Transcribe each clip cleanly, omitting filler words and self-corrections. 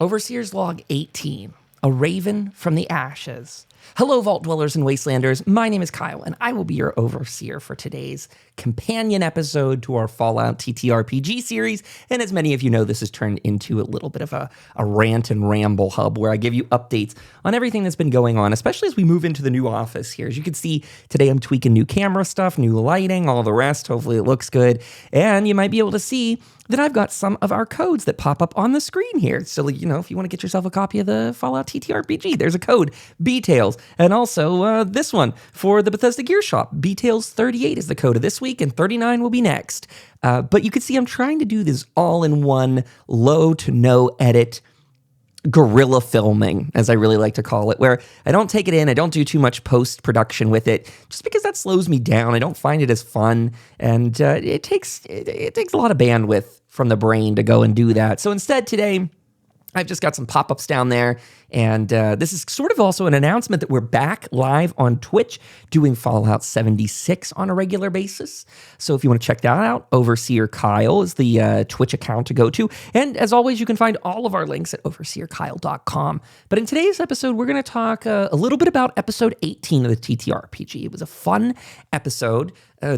Overseer's Log 18, A Raven from the Ashes. Hello, Vault Dwellers and Wastelanders. My name is Kyle, and I will be your overseer for today's companion episode to our Fallout TTRPG series. And as many of you know, this has turned into a little bit of a rant and ramble hub where I give you updates on everything that's been going on, especially as we move into the new office here. As you can see, today I'm tweaking new camera stuff, new lighting, all the rest. Hopefully it looks good. And you might be able to see that I've got some of our codes that pop up on the screen here. So, if you want to get yourself a copy of the Fallout TTRPG, there's a code, B-Tales. And also this one for the Bethesda Gear Shop. B-Tales 38 is the code of this week, and 39 will be next. But you can see I'm trying to do this all-in-one, low to no edit guerrilla filming, as I really like to call it, where I don't take it in, I don't do too much post-production with it, just because that slows me down. I don't find it as fun, and it takes a lot of bandwidth from the brain to go and do that. So instead today, I've just got some pop-ups down there, and this is sort of also an announcement that we're back live on Twitch doing Fallout 76 on a regular basis. So if you want to check that out, Overseer Kyle is the Twitch account to go to. And as always, you can find all of our links at overseerkyle.com. But in today's episode, we're going to talk a little bit about episode 18 of the TTRPG. It was a fun episode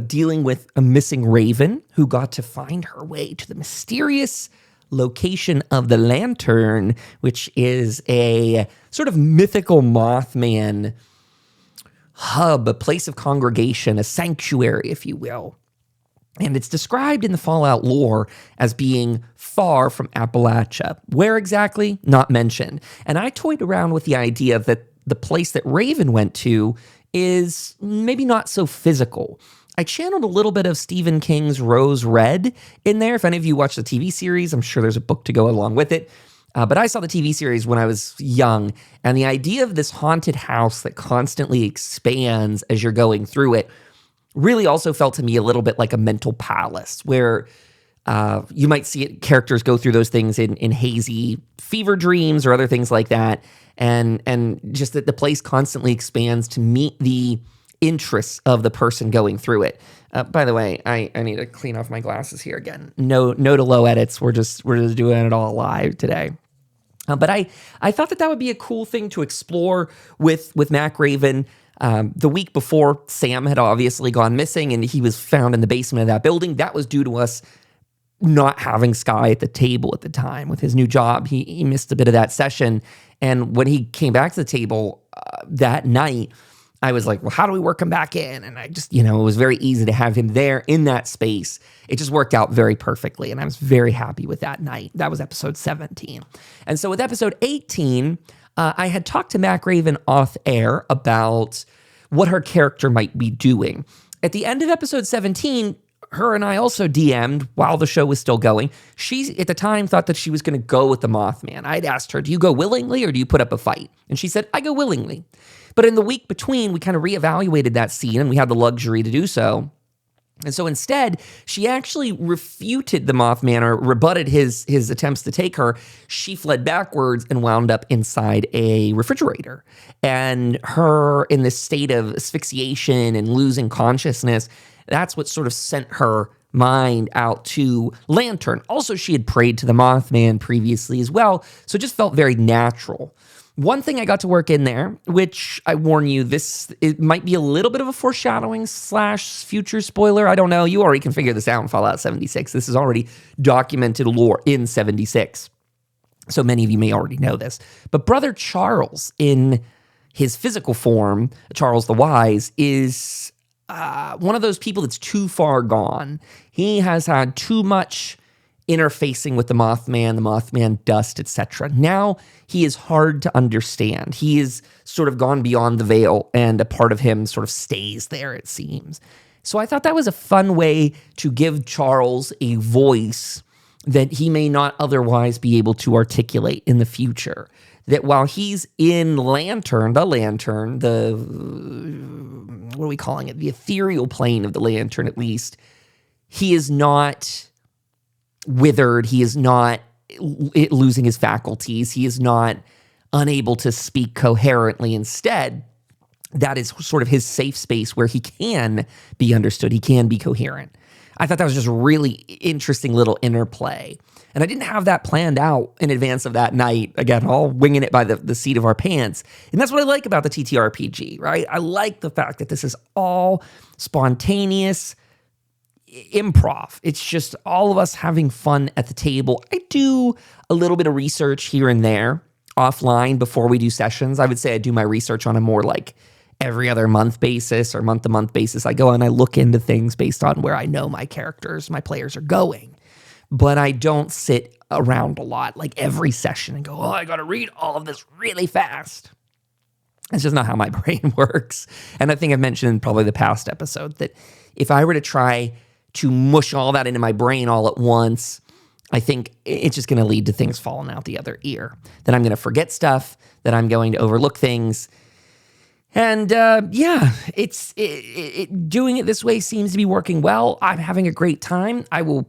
dealing with a missing raven who got to find her way to the mysterious location of the Lantern, which is a sort of mythical Mothman hub, a place of congregation, a sanctuary, if you will. And it's described in the Fallout lore as being far from Appalachia. Where exactly? Not mentioned. And I toyed around with the idea that the place that Raven went to is maybe not so physical. I channeled a little bit of Stephen King's Rose Red in there. If any of you watch the TV series, I'm sure there's a book to go along with it. But I saw the TV series when I was young, and the idea of this haunted house that constantly expands as you're going through it really also felt to me a little bit like a mental palace, where you might see characters go through those things in hazy fever dreams or other things like that, and just that the place constantly expands to meet the interests of the person going through it. By the way, I need to clean off my glasses here again. No to low edits. We're just doing it all live today. But I thought that would be a cool thing to explore with Mac Raven. The week before, Sam had obviously gone missing, and he was found in the basement of that building. That was due to us not having Sky at the table at the time. With his new job, he missed a bit of that session. And when he came back to the table that night, I was like, well, how do we work him back in? And I just, it was very easy to have him there in that space. It just worked out very perfectly. And I was very happy with that night. That was episode 17. And so with episode 18, I had talked to Mac Raven off air about what her character might be doing. At the end of episode 17, her and I also DM'd while the show was still going. She, at the time, thought that she was going to go with the Mothman. I'd asked her, do you go willingly or do you put up a fight? And she said, I go willingly. But in the week between, we kind of reevaluated that scene, and we had the luxury to do so. And so instead, she actually refuted the Mothman, or rebutted his attempts to take her. She fled backwards and wound up inside a refrigerator. And her in this state of asphyxiation and losing consciousness, that's what sort of sent her mind out to Lantern. Also, she had prayed to the Mothman previously as well, so it just felt very natural. One thing I got to work in there, which I warn you, it might be a little bit of a foreshadowing / future spoiler. I don't know. You already can figure this out in Fallout 76. This is already documented lore in 76. So many of you may already know this. But Brother Charles, in his physical form, Charles the Wise, is one of those people that's too far gone. He has had too much interfacing with the Mothman dust, etc. Now he is hard to understand. He is sort of gone beyond the veil, and a part of him sort of stays there, it seems. So I thought that was a fun way to give Charles a voice that he may not otherwise be able to articulate in the future. That while he's in what are we calling it? The ethereal plane of the Lantern, at least, he is not withered. He is not losing his faculties. He is not unable to speak coherently. Instead, that is sort of his safe space where he can be understood. He can be coherent. I thought that was just really interesting little interplay. And I didn't have that planned out in advance of that night. Again, all winging it by the seat of our pants. And that's what I like about the TTRPG, right? I like the fact that this is all spontaneous improv. It's just all of us having fun at the table. I do a little bit of research here and there offline before we do sessions. I would say I do my research on a more like every other month basis or month-to-month basis. I go and I look into things based on where I know my characters, my players are going. But I don't sit around a lot like every session and go, oh, I got to read all of this really fast. That's just not how my brain works. And I think I've mentioned in probably the past episode that if I were to try to mush all that into my brain all at once, I think it's just going to lead to things falling out the other ear. That I'm going to forget stuff, that I'm going to overlook things. And doing it this way seems to be working well. I'm having a great time. I will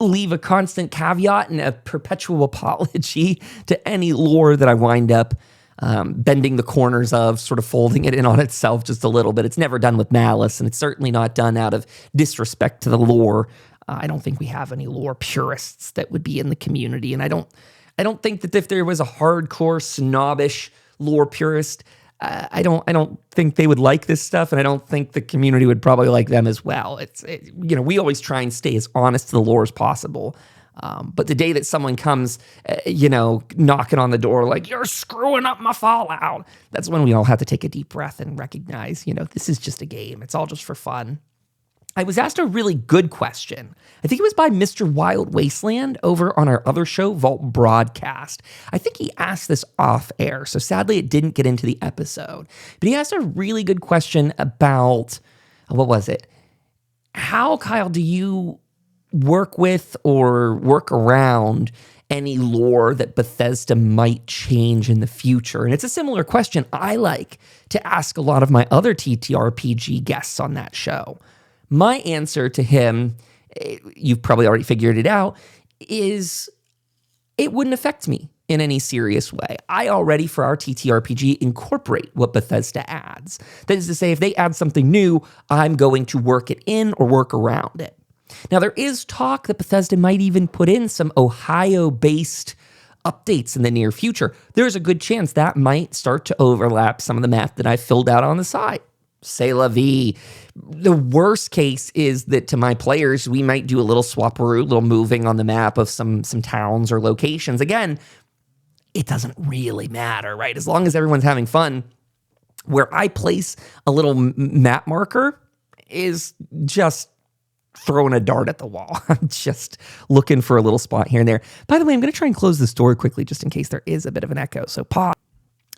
leave a constant caveat and a perpetual apology to any lore that I wind up bending the corners of, sort of folding it in on itself just a little bit. It's never done with malice, and it's certainly not done out of disrespect to the lore. I don't think we have any lore purists that would be in the community, and I don't think that if there was a hardcore snobbish lore purist, I don't think they would like this stuff, and I don't think the community would probably like them as well. We always try and stay as honest to the lore as possible. But the day that someone comes, knocking on the door like, you're screwing up my Fallout, that's when we all have to take a deep breath and recognize, this is just a game. It's all just for fun. I was asked a really good question. I think it was by Mr. Wild Wasteland over on our other show, Vault Broadcast. I think he asked this off air, so sadly it didn't get into the episode. But he asked a really good question about, what was it? How, Kyle, do you work with or work around any lore that Bethesda might change in the future? And it's a similar question I like to ask a lot of my other TTRPG guests on that show. My answer to him, you've probably already figured it out, is it wouldn't affect me in any serious way. I already, for our TTRPG, incorporate what Bethesda adds. That is to say, if they add something new, I'm going to work it in or work around it. Now, there is talk that Bethesda might even put in some Ohio-based updates in the near future. There's a good chance that might start to overlap some of the map that I filled out on the side. C'est la vie. The worst case is that to my players, we might do a little swap-a-roo, a little moving on the map of some towns or locations. Again, it doesn't really matter, right? As long as everyone's having fun. Where I place a little map marker is just throwing a dart at the wall. I'm just looking for a little spot here and there. By the way, I'm going to try and close this door quickly just in case there is a bit of an echo. So pause.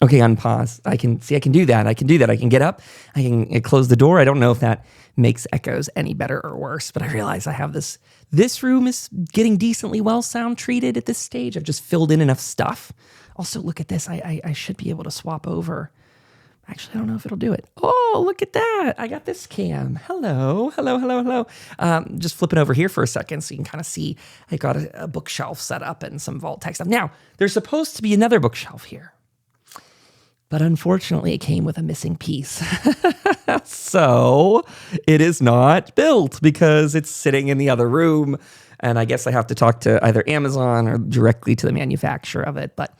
Okay, unpause. I can do that. I can get up. I can close the door. I don't know if that makes echoes any better or worse, but I realize I have this. This room is getting decently well sound treated at this stage. I've just filled in enough stuff. Also, look at this. I should be able to swap over. Actually, I don't know if it'll do it. Oh, look at that. I got this cam. Hello. Just flipping over here for a second so you can kind of see I got a bookshelf set up and some vault-tec stuff. Now, there's supposed to be another bookshelf here. But unfortunately, it came with a missing piece. So it is not built because it's sitting in the other room. And I guess I have to talk to either Amazon or directly to the manufacturer of it. But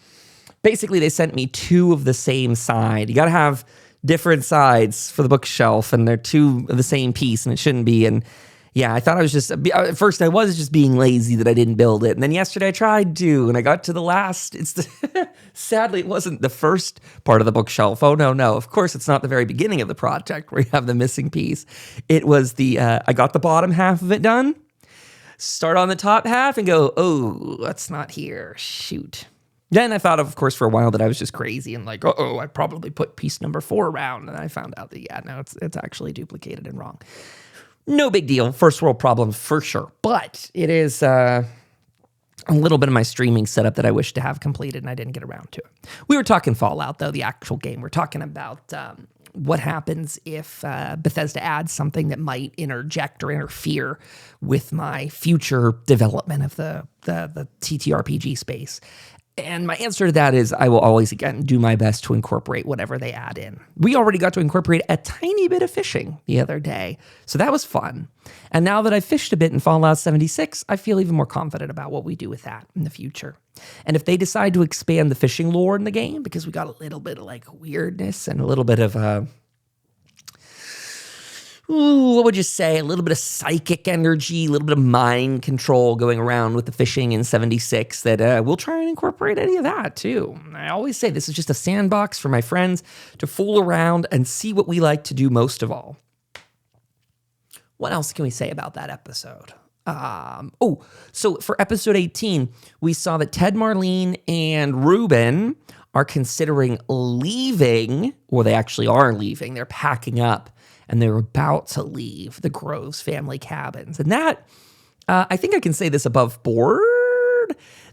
basically, they sent me two of the same side. You got to have different sides for the bookshelf, and they're two of the same piece, and it shouldn't be. And yeah, I thought at first I was just being lazy that I didn't build it. And then yesterday I tried to, and I got to the last. Sadly, it wasn't the first part of the bookshelf. Oh, no. Of course, it's not the very beginning of the project where you have the missing piece. It was I got the bottom half of it done, start on the top half and go, oh, that's not here. Shoot. Then I thought, of course, for a while that I was just crazy and like, I probably put piece number 4 around. And I found out that, no, it's actually duplicated and wrong. No big deal. First world problem for sure. But it is a little bit of my streaming setup that I wish to have completed and I didn't get around to it. We were talking Fallout, though, the actual game. We're talking about what happens if Bethesda adds something that might interject or interfere with my future development of the TTRPG space. And my answer to that is I will always, again, do my best to incorporate whatever they add in. We already got to incorporate a tiny bit of fishing the other day, so that was fun. And now that I've fished a bit in Fallout 76, I feel even more confident about what we do with that in the future. And if they decide to expand the fishing lore in the game, because we got a little bit of like weirdness and a little bit of what would you say? A little bit of psychic energy, a little bit of mind control going around with the fishing in 76 that we'll try and incorporate any of that too. I always say this is just a sandbox for my friends to fool around and see what we like to do most of all. What else can we say about that episode? So for episode 18, we saw that Ted, Marlene, and Ruben are considering leaving, or they actually are leaving. They're packing up. And they're about to leave the Groves family cabins. And that, I think I can say this above board,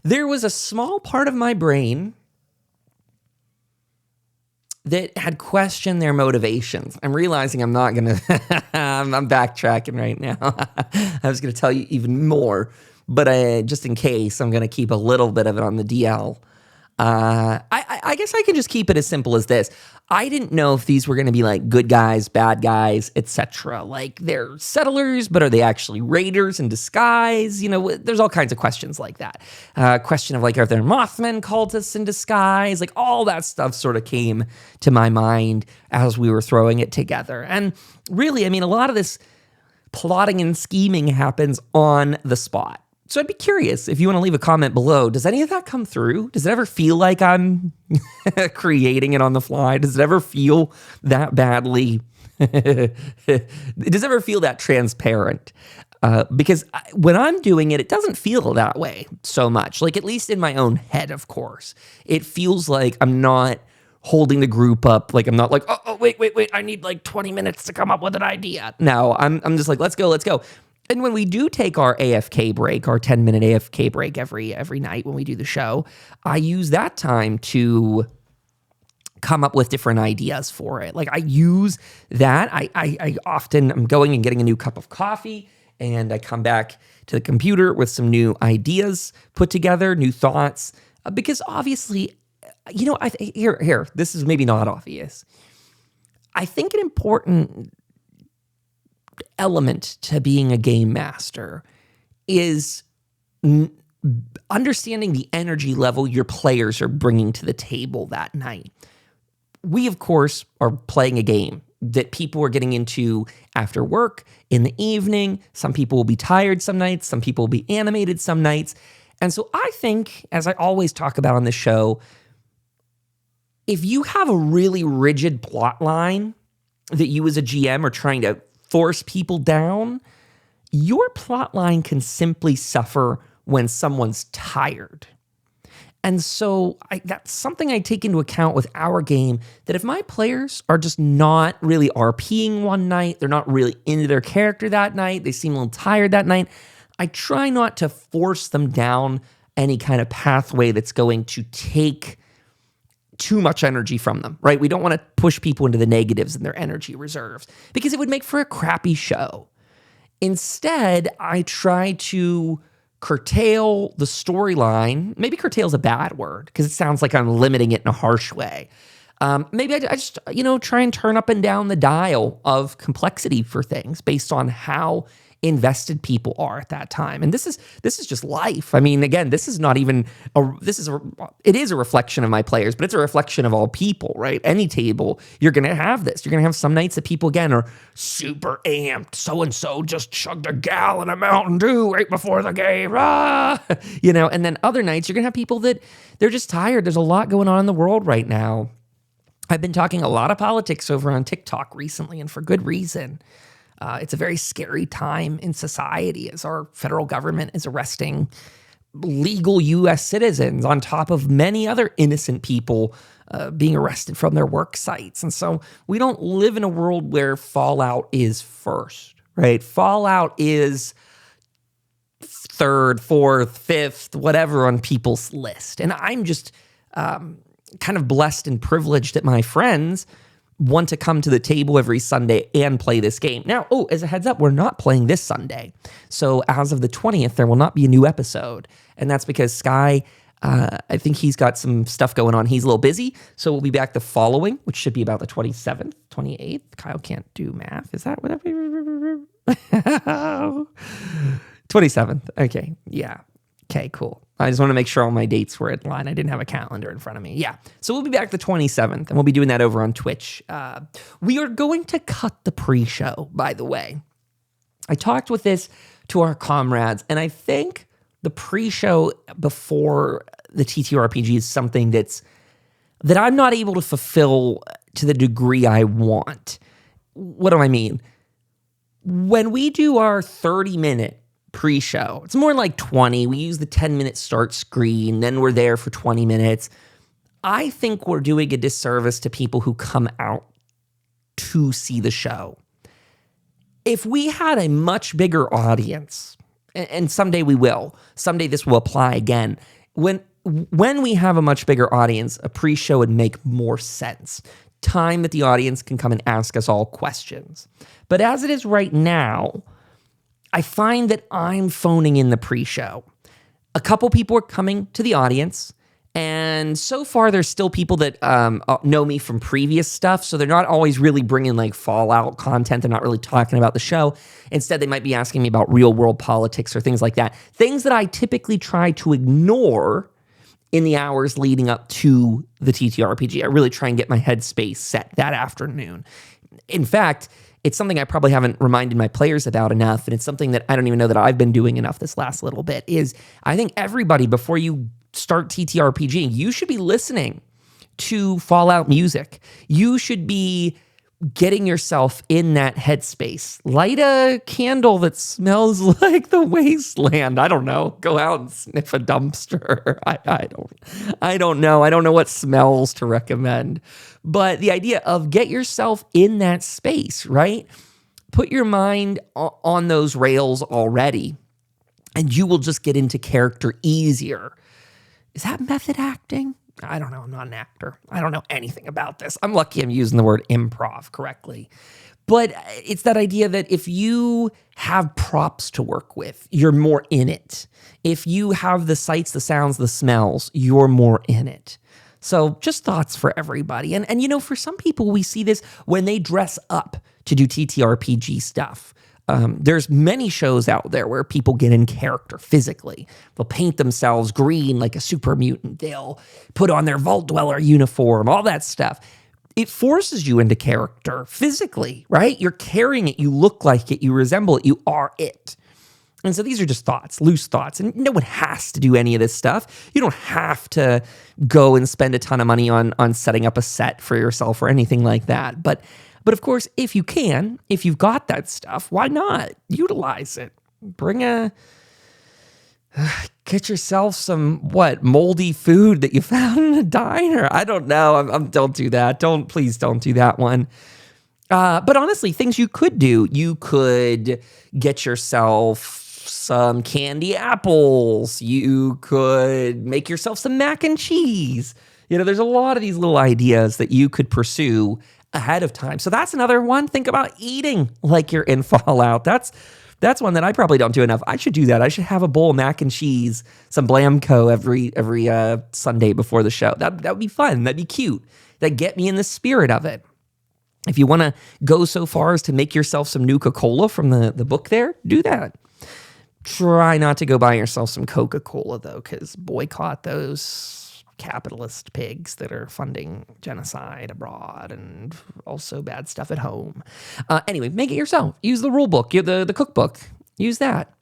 there was a small part of my brain that had questioned their motivations. I'm realizing I'm not going to, I'm backtracking right now. I was going to tell you even more, but just in case, I'm going to keep a little bit of it on the DL. I guess I can just keep it as simple as this. I didn't know if these were going to be like good guys, bad guys, etc. Like they're settlers, but are they actually raiders in disguise? You know, there's all kinds of questions like that. Question of like, are there Mothman cultists in disguise? Like all that stuff sort of came to my mind as we were throwing it together. And really, I mean, a lot of this plotting and scheming happens on the spot. So I'd be curious if you want to leave a comment below. Does any of that come through? Does it ever feel like I'm creating it on the fly? Does it ever feel that badly? Does it ever feel that transparent? Because when I'm doing it, it doesn't feel that way so much. Like at least in my own head, of course. It feels like I'm not holding the group up. Like I'm not like, oh, wait. I need like 20 minutes to come up with an idea. No, I'm just like, let's go. And when we do take our AFK break, our 10-minute AFK break every night when we do the show, I use that time to come up with different ideas for it. Like I use that. I often I'm going and getting a new cup of coffee, and I come back to the computer with some new ideas put together, new thoughts, because obviously, you know, here, this is maybe not obvious. I think an important element to being a game master is understanding the energy level your players are bringing to the table that night. We, of course, are playing a game that people are getting into after work, in the evening. Some people will be tired some nights. Some people will be animated some nights. And so I think, as I always talk about on the show, if you have a really rigid plot line that you as a GM are trying to force people down, your plot line can simply suffer when someone's tired. And so that's something I take into account with our game, that if my players are just not really RPing one night, they're not really into their character that night, they seem a little tired that night, I try not to force them down any kind of pathway that's going to take too much energy from them, right? We don't want to push people into the negatives in their energy reserves because it would make for a crappy show. Instead, I try to curtail the storyline. Maybe curtail is a bad word because it sounds like I'm limiting it in a harsh way. Maybe I just, try and turn up and down the dial of complexity for things based on how invested people are at that time. And this is just life. I mean, again, this is not even it is a reflection of my players, but it's a reflection of all people, right? Any table, you're going to have this. You're going to have some nights that people, again, are super amped. So-and-so just chugged a gallon of Mountain Dew right before the game. And then other nights, you're going to have people that they're just tired. There's a lot going on in the world right now. I've been talking a lot of politics over on TikTok recently, and for good reason. It's a very scary time in society as our federal government is arresting legal U.S. citizens on top of many other innocent people being arrested from their work sites. And so we don't live in a world where Fallout is first, right? Fallout is third, fourth, fifth, whatever on people's list. And I'm just kind of blessed and privileged that my friends want to come to the table every Sunday and play this game. Now, as a heads up, we're not playing this Sunday. So as of the 20th, there will not be a new episode. And that's because Sky I think he's got some stuff going on. He's a little busy, so we'll be back the following, which should be about the 27th, 28th. Kyle can't do math. Is that whatever? 27th. Okay. Yeah. Okay, cool. I just want to make sure all my dates were in line. I didn't have a calendar in front of me. Yeah. So we'll be back the 27th, and we'll be doing that over on Twitch. We are going to cut the pre-show, by the way. I talked with this to our comrades, and I think the pre-show before the TTRPG is something that I'm not able to fulfill to the degree I want. What do I mean? When we do our 30-minute pre-show, it's more like 20. We use the 10-minute start screen, then we're there for 20 minutes. I think we're doing a disservice to people who come out to see the show. If we had a much bigger audience, and someday we will, someday this will apply again, when we have a much bigger audience, a pre-show would make more sense. Time that the audience can come and ask us all questions. But as it is right now, I find that I'm phoning in the pre-show. A couple people are coming to the audience, and so far there's still people that know me from previous stuff, so they're not always really bringing like Fallout content. They're not really talking about the show. Instead, they might be asking me about real-world politics or things like that. Things that I typically try to ignore in the hours leading up to the TTRPG. I really try and get my headspace set that afternoon. In fact, it's something I probably haven't reminded my players about enough, and it's something that I don't even know that I've been doing enough this last little bit, is I think everybody, before you start TTRPG, you should be listening to Fallout music. You should be getting yourself in that headspace. Light a candle that smells like the Wasteland. I don't know. Go out and sniff a dumpster. I don't know. I don't know what smells to recommend. But the idea of get yourself in that space, right? Put your mind on those rails already, and you will just get into character easier. Is that method acting? I don't know. I'm not an actor. I don't know anything about this. I'm lucky I'm using the word improv correctly. But it's that idea that if you have props to work with, you're more in it. If you have the sights, the sounds, the smells, you're more in it. So just thoughts for everybody. And you know, for some people, we see this when they dress up to do TTRPG stuff. There's many shows out there where people get in character physically. They'll paint themselves green like a super mutant. They'll put on their Vault Dweller uniform, all that stuff. It forces you into character physically, right? You're carrying it. You look like it. You resemble it. You are it. And so these are just thoughts, loose thoughts. And no one has to do any of this stuff. You don't have to go and spend a ton of money on setting up a set for yourself or anything like that. But of course, if you can, if you've got that stuff, why not utilize it? Get yourself some, moldy food that you found in a diner. I don't know. Don't do that. Please don't do that one. But honestly, things you could do. You could get yourself some candy apples. You could make yourself some mac and cheese. You know, there's a lot of these little ideas that you could pursue ahead of time. So that's another one. Think about eating like you're in Fallout. That's one that I probably don't do enough. I should do that. I should have a bowl of mac and cheese, some Blamco every Sunday before the show. That would be fun. That'd be cute. That'd get me in the spirit of it. If you want to go so far as to make yourself some Nuka-Cola from the book there, do that. Try not to go buy yourself some Coca-Cola, though, because boycott those capitalist pigs that are funding genocide abroad and also bad stuff at home. Anyway, make it yourself. Use the rule book, the cookbook. Use that.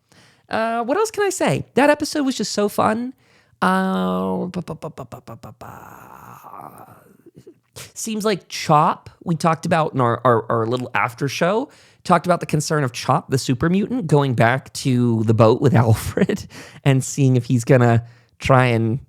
What else can I say? That episode was just so fun. Seems like Chop, we talked about in our little after show, talked about the concern of Chop, the super mutant, going back to the boat with Alfred and seeing if he's going to try and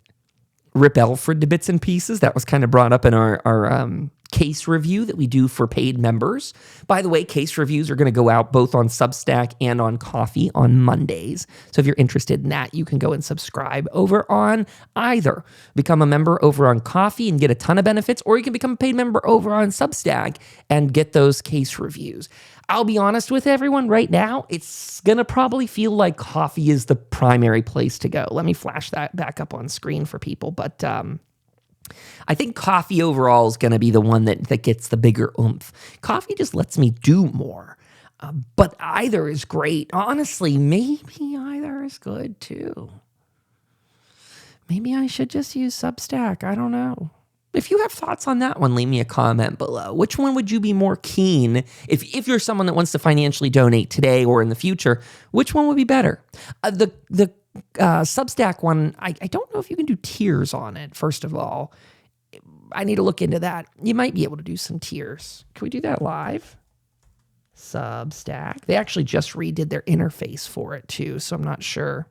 rip Alfred to bits and pieces. That was kind of brought up in our case review that we do for paid members. By the way, case reviews are going to go out both on Substack and on Coffee on Mondays. So if you're interested in that, you can go and subscribe over on either. Become a member over on Coffee and get a ton of benefits, or you can become a paid member over on Substack and get those case reviews. I'll be honest with everyone right now, it's going to probably feel like Coffee is the primary place to go. Let me flash that back up on screen for people. But I think Coffee overall is going to be the one that gets the bigger oomph. Coffee just lets me do more. But either is great. Honestly, maybe either is good too. Maybe I should just use Substack. I don't know. If you have thoughts on that one, leave me a comment below. Which one would you be more keen, if you're someone that wants to financially donate today or in the future, which one would be better? The Substack one, I don't know if you can do tiers on it, first of all. I need to look into that. You might be able to do some tiers. Can we do that live? Substack. They actually just redid their interface for it too, so I'm not sure.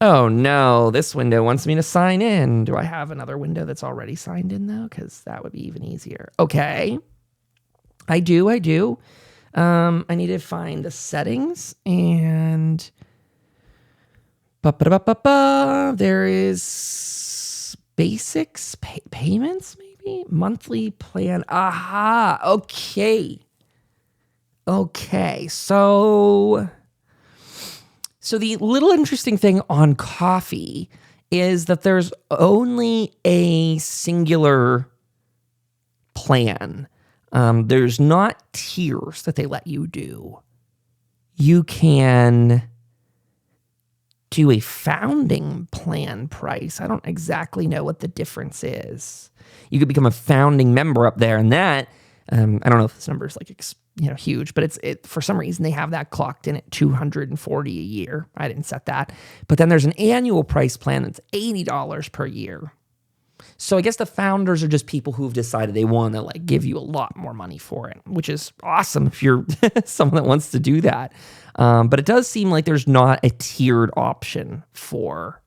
Oh no, this window wants me to sign in. Do I have another window that's already signed in though? Because that would be even easier. Okay. I do. I need to find the settings and there is basics, payments maybe? Monthly plan. Aha. Okay. So the little interesting thing on Coffee is that there's only a singular plan. There's not tiers that they let you do. You can do a founding plan price. I don't exactly know what the difference is. You could become a founding member up there, and that, I don't know if this number is like huge, but it for some reason they have that clocked in at $240 a year. I didn't set that. But then there's an annual price plan that's $80 per year. So I guess the founders are just people who've decided they want to give you a lot more money for it, which is awesome if you're someone that wants to do that. But it does seem like there's not a tiered option for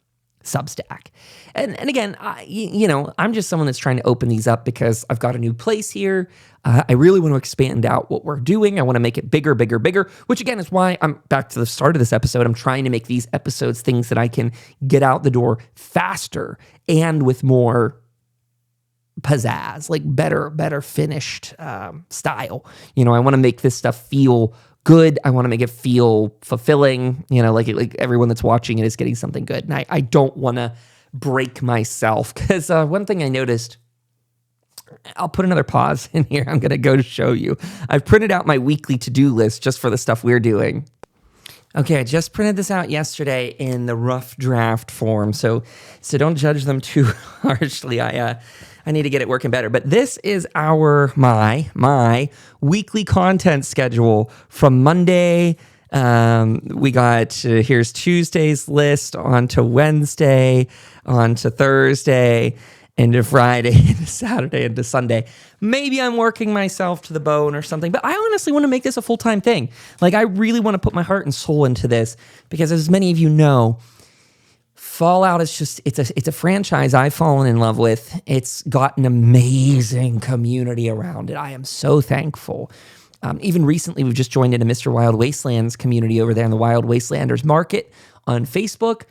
Substack. And again, I'm just someone that's trying to open these up because I've got a new place here. I really want to expand out what we're doing. I want to make it bigger, which again is why I'm back to the start of this episode. I'm trying to make these episodes things that I can get out the door faster and with more pizzazz, better finished style. I want to make this stuff feel good. I want to make it feel fulfilling, like everyone that's watching it is getting something good. And I don't want to break myself because one thing I noticed, I'll put another pause in here. I'm going to go to show you. I've printed out my weekly to-do list just for the stuff we're doing. Okay, I just printed this out yesterday in the rough draft form, so don't judge them too harshly. I need to get it working better. But this is my weekly content schedule from Monday. We got here's Tuesday's list on to Wednesday, on to Thursday, into Friday, into Saturday, into Sunday. Maybe I'm working myself to the bone or something, but I honestly want to make this a full-time thing. I really want to put my heart and soul into this because, as many of you know, Fallout is just, it's a franchise I've fallen in love with. It's got an amazing community around it. I am so thankful. Even recently, we've just joined in a Mr. Wild Wastelands community over there in the Wild Wastelanders market on Facebook.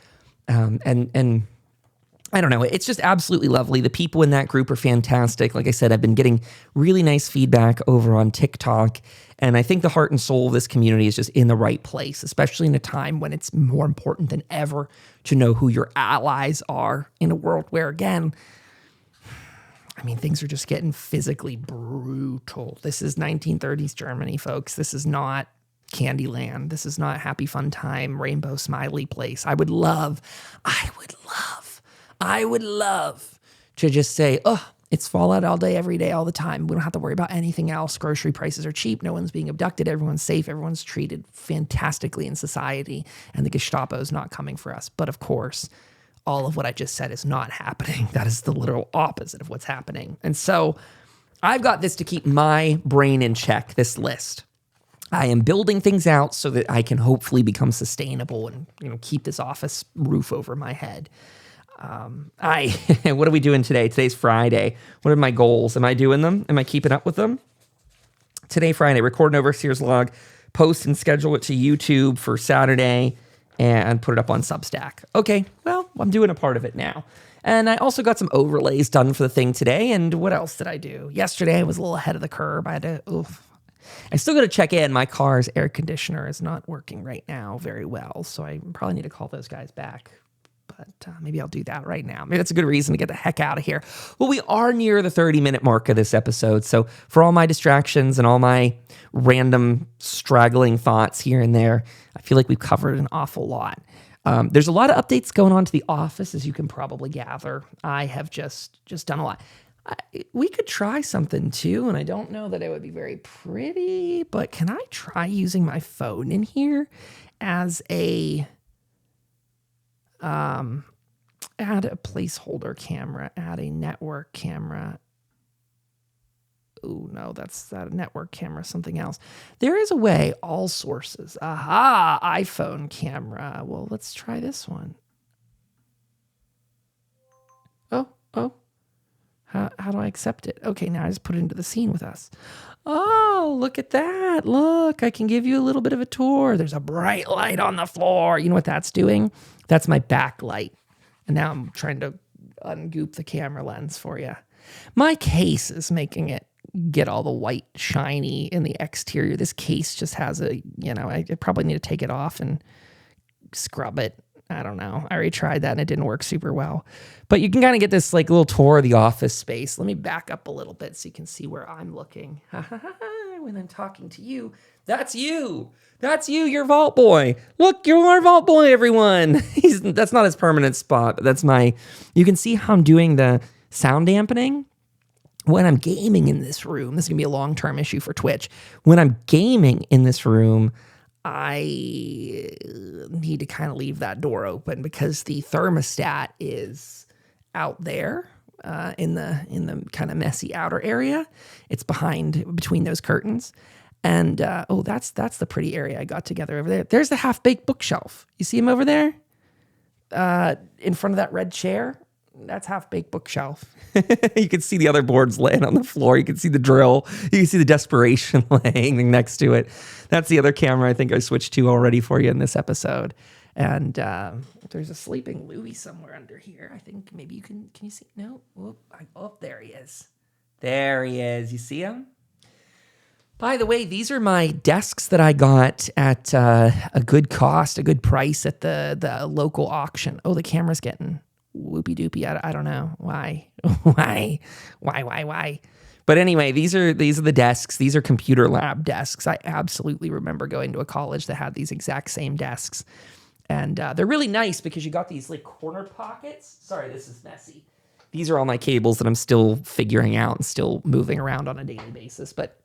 And I don't know, it's just absolutely lovely. The people in that group are fantastic. Like I said, I've been getting really nice feedback over on TikTok. And I think the heart and soul of this community is just in the right place, especially in a time when it's more important than ever to know who your allies are in a world where, again, things are just getting physically brutal. This is 1930s Germany, folks. This is not Candyland. This is not Happy Fun Time, Rainbow Smiley Place. I would love to just say, it's Fallout all day, every day, all the time. We don't have to worry about anything else. Grocery prices are cheap. No one's being abducted. Everyone's safe. Everyone's treated fantastically in society. And the Gestapo is not coming for us. But of course, all of what I just said is not happening. That is the literal opposite of what's happening. And so I've got this to keep my brain in check, this list. I am building things out so that I can hopefully become sustainable and keep this office roof over my head. What are we doing today? Today's Friday. What are my goals? Am I doing them? Am I keeping up with them? Today, Friday, record an Overseer's log, post and schedule it to YouTube for Saturday, and put it up on Substack. Okay, well, I'm doing a part of it now. And I also got some overlays done for the thing today. And what else did I do? Yesterday, I was a little ahead of the curve. I still got to check in. My car's air conditioner is not working right now very well, so I probably need to call those guys back. But maybe I'll do that right now. Maybe that's a good reason to get the heck out of here. Well, we are near the 30-minute mark of this episode, so for all my distractions and all my random straggling thoughts here and there, I feel like we've covered an awful lot. There's a lot of updates going on to the office, as you can probably gather. I have just done a lot. We could try something too, and I don't know that it would be very pretty, but can I try using my phone in here as a add a placeholder camera, add a network camera. Oh no, that's not a network camera, something else. There is a way, all sources. Aha, iPhone camera. Well, let's try this one. Oh. How do I accept it? Okay, now I just put it into the scene with us. Oh, look at that. Look, I can give you a little bit of a tour. There's a bright light on the floor. You know what that's doing? That's my backlight. And now I'm trying to ungoop the camera lens for you. My case is making it get all the white shiny in the exterior. This case just has I probably need to take it off and scrub it. I don't know. I already tried that and it didn't work super well. But you can kind of get this like little tour of the office space. Let me back up a little bit so you can see where I'm looking. When I'm talking to you, that's you. That's you, your Vault Boy. Look, you're our Vault Boy, everyone. That's not his permanent spot, but that's you can see how I'm doing the sound dampening. When I'm gaming in this room, this is going to be a long-term issue for Twitch. When I'm gaming in this room, I need to kind of leave that door open because the thermostat is out there in the kind of messy outer area. It's between those curtains. And that's the pretty area I got together over there. There's the half-baked bookshelf. You see him over there? In front of that red chair? That's half-baked bookshelf. You can see the other boards laying on the floor. You can see the drill. You can see the desperation laying next to it. That's the other camera I think I switched to already for you in this episode. And there's a sleeping Louie somewhere under here. I think maybe you can you see? No? There he is. There he is. You see him? By the way, these are my desks that I got at a good cost, a good price at the local auction. Oh, the camera's getting whoopie doopie. I don't know why. Why? But anyway, these are the desks. These are computer lab desks. I absolutely remember going to a college that had these exact same desks, and they're really nice because you got these like corner pockets. Sorry, this is messy. These are all my cables that I'm still figuring out and still moving around on a daily basis. But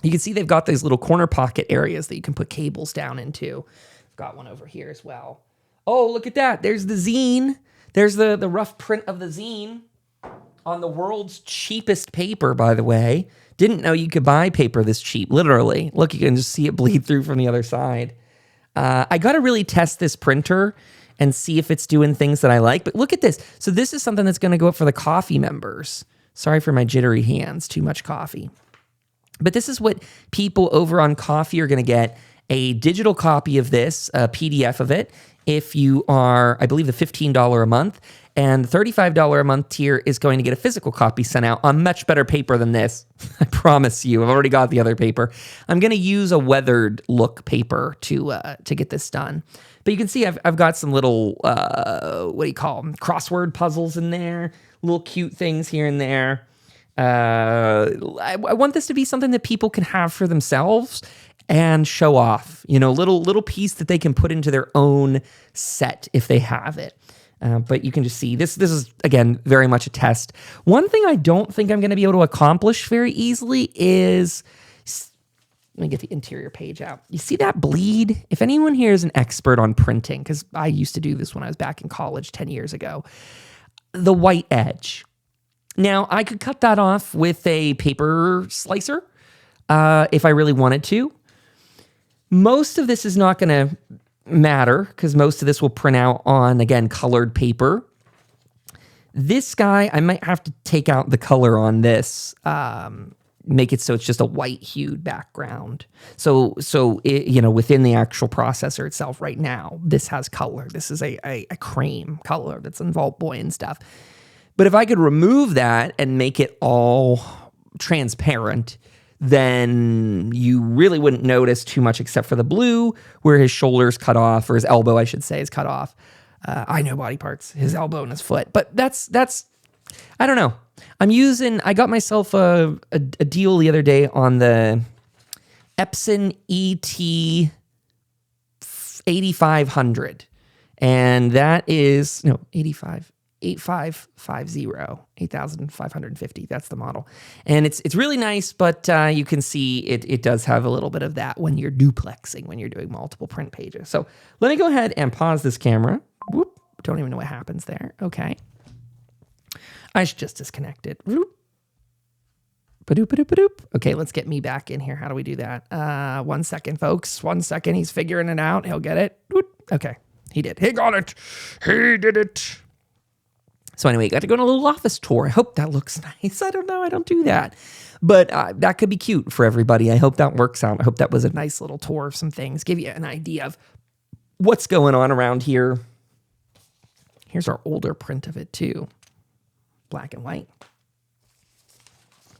you can see they've got these little corner pocket areas that you can put cables down into. I've got one over here as well. Oh, look at that. There's the zine. There's the rough print of the zine on the world's cheapest paper, by the way. Didn't know you could buy paper this cheap, literally. Look, you can just see it bleed through from the other side. I got to really test this printer and see if it's doing things that I like. But look at this. So this is something that's going to go up for the coffee members. Sorry for my jittery hands. Too much coffee. But this is what people over on Coffee are going to get. A digital copy of this, a PDF of it, if you are, I believe, the $15 a month. And the $35 a month tier is going to get a physical copy sent out on much better paper than this. I promise you. I've already got the other paper. I'm going to use a weathered look paper to get this done. But you can see I've got some little, what do you call them, crossword puzzles in there, little cute things here and there. I want this to be something that people can have for themselves and show off, little piece that they can put into their own set if they have it. But you can just see this is, again, very much a test. One thing I don't think I'm going to be able to accomplish very easily is, let me get the interior page out. You see that bleed? If anyone here is an expert on printing, because I used to do this when I was back in college 10 years ago, the white edge. Now, I could cut that off with a paper slicer if I really wanted to. Most of this is not going to matter because most of this will print out on, again, colored paper. This guy, I might have to take out the color on this, make it so it's just a white hued background. So it, within the actual processor itself right now, this has color. This is a cream color that's in Vault Boy and stuff. But if I could remove that and make it all transparent, then you really wouldn't notice too much except for the blue where his shoulder's cut off, or his elbow, I should say, is cut off. I know body parts, his elbow and his foot, but that's, I don't know. I got myself a deal the other day on the Epson ET 8500, and that is, 8550. That's the model. And it's really nice, but you can see it does have a little bit of that when you're duplexing, when you're doing multiple print pages. So let me go ahead and pause this camera. Whoop. Don't even know what happens there. Okay. I should just disconnect it. Whoop. Ba-doop, ba-doop, ba-doop. Okay, let's get me back in here. How do we do that? 1 second, folks. 1 second. He's figuring it out. He'll get it. Whoop. Okay, he did. He got it. He did it. So anyway, got to go on a little office tour. I hope that looks nice. I don't know. I don't do that. But that could be cute for everybody. I hope that works out. I hope that was a nice little tour of some things. Give you an idea of what's going on around here. Here's our older print of it too. Black and white.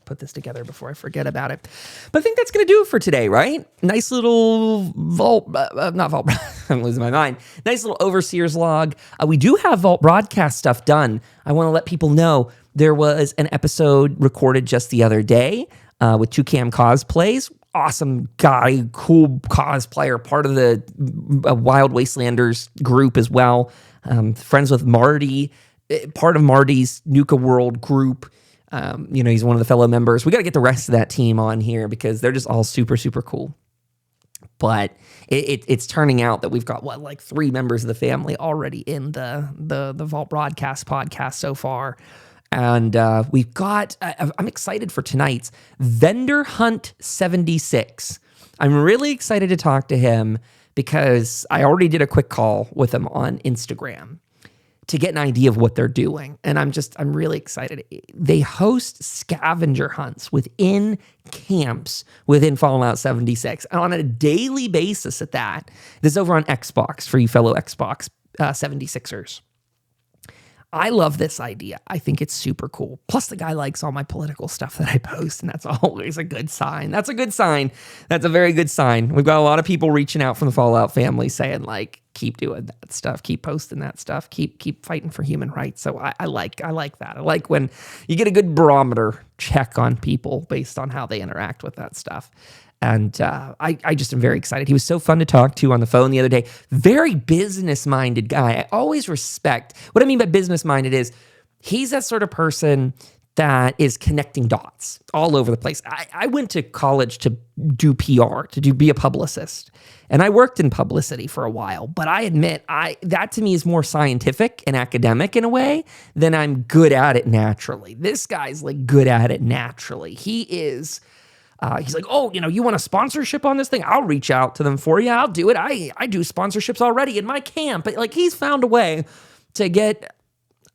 Put this together before I forget about it. But I think that's going to do it for today, right? Nice little not Vault, I'm losing my mind. Nice little Overseer's log. We do have Vault broadcast stuff done. I want to let people know there was an episode recorded just the other day with 2Cam Cosplays. Awesome guy, cool cosplayer, part of the Wild Wastelanders group as well. Friends with Marty, part of Marty's Nuka World group. He's one of the fellow members. We got to get the rest of that team on here because they're just all super, super cool. But it's turning out that we've got, 3 members of the family already in the Vault Broadcast podcast so far. And we've got, I'm excited for tonight's Vendor Hunt 76. I'm really excited to talk to him because I already did a quick call with him on Instagram to get an idea of what they're doing. And I'm really excited. They host scavenger hunts within camps within Fallout 76 on a daily basis at that. This is over on Xbox for you fellow Xbox 76ers. I love this idea. I think it's super cool. Plus, the guy likes all my political stuff that I post, and that's always a good sign. That's a good sign. That's a very good sign. We've got a lot of people reaching out from the Fallout family saying, keep doing that stuff, keep posting that stuff, keep fighting for human rights. So I like that. I like when you get a good barometer check on people based on how they interact with that stuff. And I just am very excited. He was so fun to talk to on the phone the other day. Very business-minded guy. I always respect. What I mean by business-minded is he's that sort of person that is connecting dots all over the place. I went to college to do PR, be a publicist. And I worked in publicity for a while. But I admit, that to me is more scientific and academic in a way than I'm good at it naturally. This guy's good at it naturally. He is... he's like, oh, you want a sponsorship on this thing? I'll reach out to them for you. I'll do it. I do sponsorships already in my camp. But he's found a way to get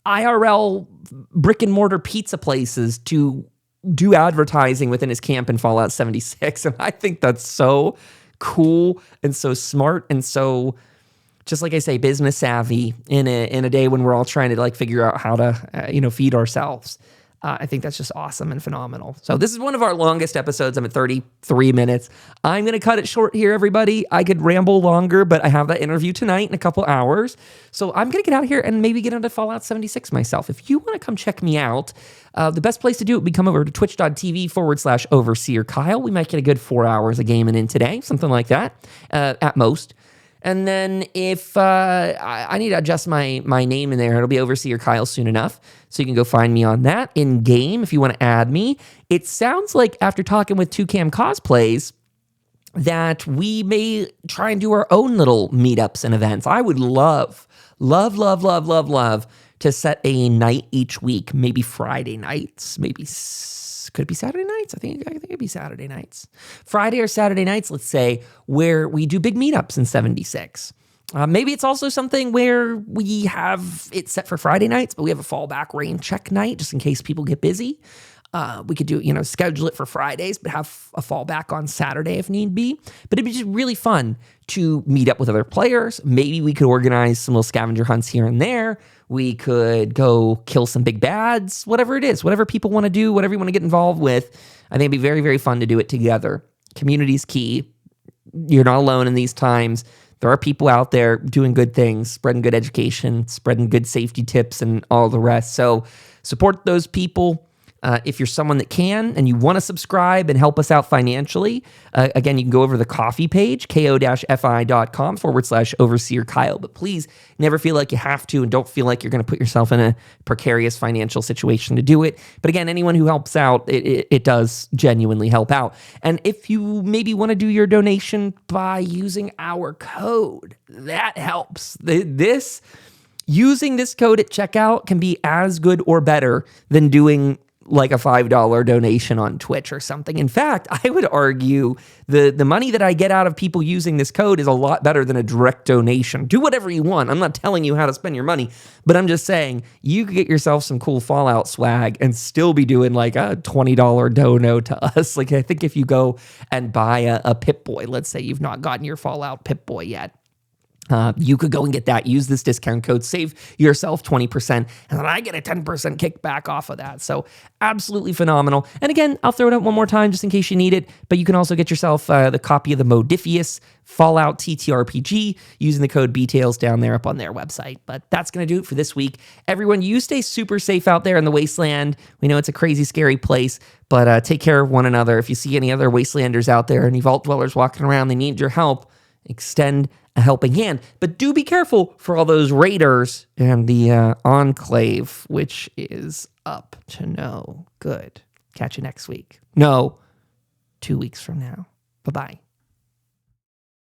IRL brick and mortar pizza places to do advertising within his camp in Fallout 76. And I think that's so cool and so smart and so, just like I say, business savvy in a day when we're all trying to figure out how to, feed ourselves. I think that's just awesome and phenomenal. So this is one of our longest episodes. I'm at 33 minutes. I'm going to cut it short here, everybody. I could ramble longer, but I have that interview tonight in a couple hours. So I'm going to get out of here and maybe get into Fallout 76 myself. If you want to come check me out, the best place to do it would be come over to twitch.tv/Overseer Kyle. We might get a good 4 hours of gaming in today, something like that, at most. And then if I need to adjust my name in there, it'll be Overseer Kyle soon enough. So you can go find me on that in game if you want to add me. It sounds like after talking with 2Cam Cosplays that we may try and do our own little meetups and events. I would love to set a night each week, maybe Friday nights, could it be Saturday nights? I think it'd be Saturday nights. Friday or Saturday nights, let's say, where we do big meetups in 76. Maybe it's also something where we have it set for Friday nights, but we have a fallback rain check night just in case people get busy. We could do, schedule it for Fridays, but have a fallback on Saturday if need be. But it'd be just really fun to meet up with other players. Maybe we could organize some little scavenger hunts here and there. We could go kill some big bads, whatever it is, whatever people want to do, whatever you want to get involved with. I think it'd be very, very fun to do it together. Community's key. You're not alone in these times. There are people out there doing good things, spreading good education, spreading good safety tips, and all the rest. So support those people. If you're someone that can and you want to subscribe and help us out financially, again, you can go over to the coffee page, ko-fi.com/overseer Kyle. But please never feel like you have to and don't feel like you're going to put yourself in a precarious financial situation to do it. But again, anyone who helps out, it does genuinely help out. And if you maybe want to do your donation by using our code, that helps. Using this code at checkout can be as good or better than doing like a $5 donation on Twitch or something. In fact, I would argue the money that I get out of people using this code is a lot better than a direct donation. Do whatever you want. I'm not telling you how to spend your money, but I'm just saying you could get yourself some cool Fallout swag and still be doing like a $20 dono to us. Like I think if you go and buy a Pip-Boy, let's say you've not gotten your Fallout Pip-Boy yet, you could go and get that, use this discount code, save yourself 20%, and then I get a 10% kickback off of that. So absolutely phenomenal. And again, I'll throw it out one more time just in case you need it, but you can also get yourself the copy of the Modifius Fallout TTRPG using the code BTails down there up on their website. But that's going to do it for this week. Everyone, you stay super safe out there in the Wasteland. We know it's a crazy, scary place, but take care of one another. If you see any other Wastelanders out there, any Vault Dwellers walking around, they need your help, extend a helping hand. But do be careful for all those raiders and the Enclave, which is up to no good. Catch you next week. No, 2 weeks from now. Bye-bye.